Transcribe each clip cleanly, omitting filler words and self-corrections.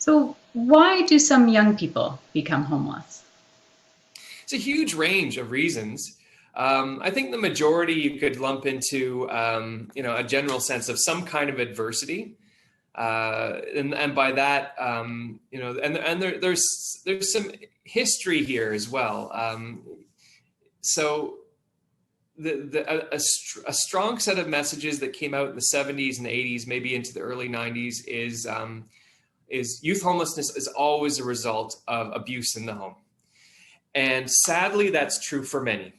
So, why do some young people become homeless? It's a huge range of reasons. I think the majority you could lump into, a general sense of some kind of adversity, and by that, there's some history here as well. So a strong set of messages that came out in the 70s and 80s, maybe into the early 90s, is youth homelessness is always a result of abuse in the home. And sadly, that's true for many.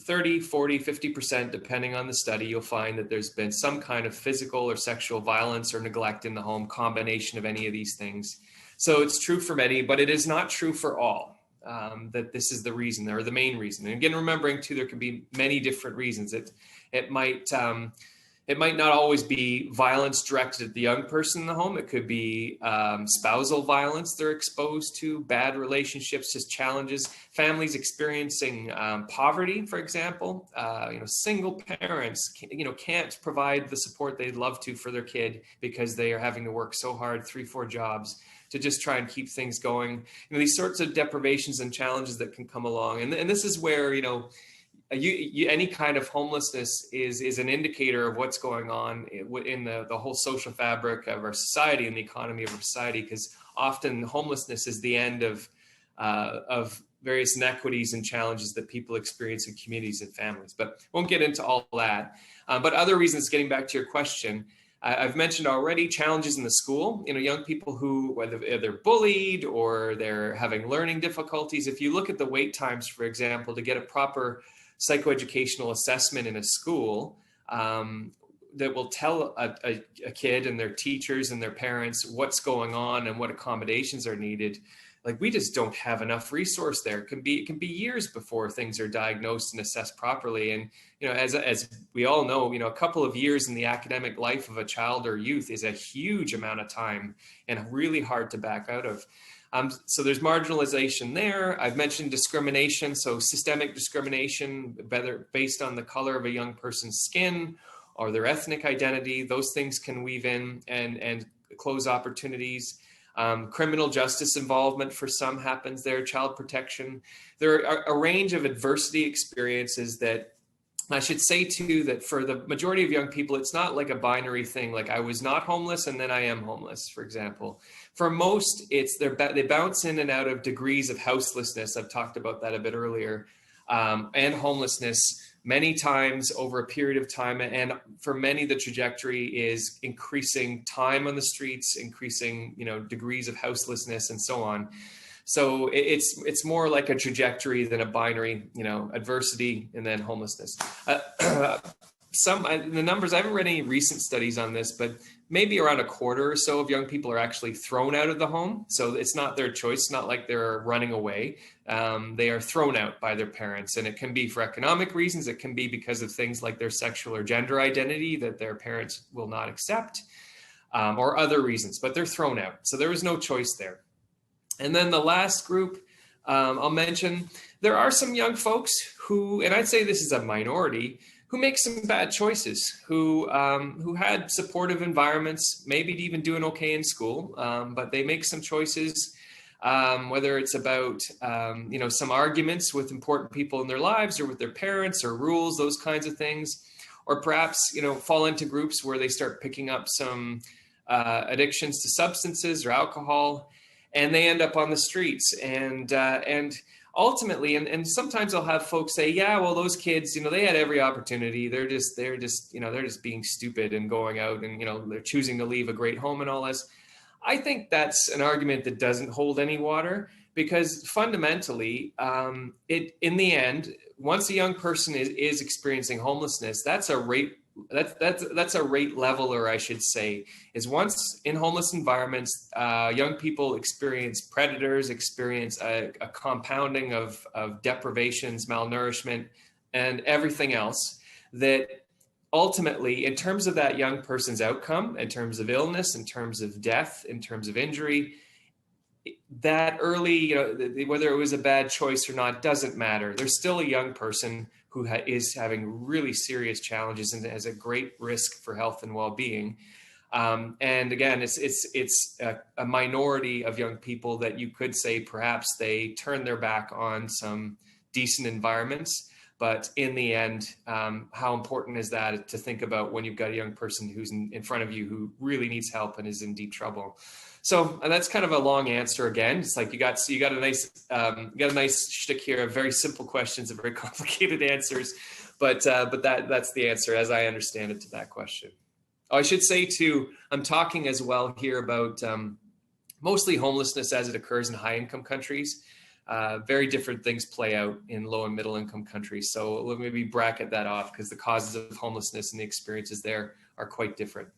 30, 40, 50%, depending on the study, you'll find that there's been some kind of physical or sexual violence or neglect in the home, combination of any of these things. So it's true for many, but it is not true for all, that this is the reason or the main reason. And again, remembering too, there can be many different reasons. It might not always be violence directed at the young person in the home. It could be spousal violence they're exposed to, bad relationships, just challenges, families experiencing poverty, for example. Single parents, can't provide the support they'd love to for their kid because they are having to work so hard, 3-4 jobs to just try and keep things going. These sorts of deprivations and challenges that can come along. And this is where, any kind of homelessness is an indicator of what's going on in the whole social fabric of our society and the economy of our society, because often homelessness is the end of various inequities and challenges that people experience in communities and families. But won't get into all that. But other reasons, getting back to your question, I've mentioned already challenges in the school. Young people who, whether they're bullied or they're having learning difficulties. If you look at the wait times, for example, to get a proper psychoeducational assessment in a school, that will tell a kid and their teachers and their parents what's going on and what accommodations are needed. Like, we just don't have enough resource there. It can be years before things are diagnosed and assessed properly. And, as we all know, a couple of years in the academic life of a child or youth is a huge amount of time and really hard to back out of. So there's marginalization there. I've mentioned discrimination. So systemic discrimination, whether based on the color of a young person's skin or their ethnic identity, those things can weave in and close opportunities. Criminal justice involvement for some happens there, child protection. There are a range of adversity experiences that I should say too, that for the majority of young people, it's not like a binary thing, like I was not homeless and then I am homeless, for example. For most, they bounce in and out of degrees of houselessness. I've talked about that a bit earlier, and homelessness many times over a period of time. And for many, the trajectory is increasing time on the streets, increasing, degrees of houselessness and so on. So it's more like a trajectory than a binary, adversity and then homelessness. The numbers, I haven't read any recent studies on this, but maybe around a quarter or so of young people are actually thrown out of the home. So it's not their choice. It's not like they're running away. They are thrown out by their parents. And it can be for economic reasons. It can be because of things like their sexual or gender identity that their parents will not accept, or other reasons, but they're thrown out. So there is no choice there. And then the last group I'll mention, there are some young folks who, and I'd say this is a minority, who make some bad choices, who had supportive environments, maybe even doing okay in school, but they make some choices, whether it's about, some arguments with important people in their lives or with their parents or rules, those kinds of things, or perhaps, fall into groups where they start picking up some addictions to substances or alcohol, and they end up on the streets. And ultimately, and sometimes I'll have folks say, yeah, well, those kids, they had every opportunity. They're just being stupid and going out and, they're choosing to leave a great home and all this. I think that's an argument that doesn't hold any water, because fundamentally, in the end, once a young person is experiencing homelessness, that's a rate leveler, I should say, is once in homeless environments, young people experience predators, experience a compounding of deprivations, malnourishment, and everything else that ultimately, in terms of that young person's outcome, in terms of illness, in terms of death, in terms of injury, that early, whether it was a bad choice or not, doesn't matter. There's still a young person who is having really serious challenges and has a great risk for health and well-being. And again, it's a minority of young people that you could say perhaps they turn their back on some decent environments. But in the end, how important is that to think about when you've got a young person who's in front of you who really needs help and is in deep trouble? So, and that's kind of a long answer again. It's like you got a nice shtick here of very simple questions and very complicated answers, but that's the answer as I understand it to that question. Oh, I should say too, I'm talking as well here about mostly homelessness as it occurs in high income countries. Very different things play out in low and middle income countries. So we'll maybe bracket that off because the causes of homelessness and the experiences there are quite different.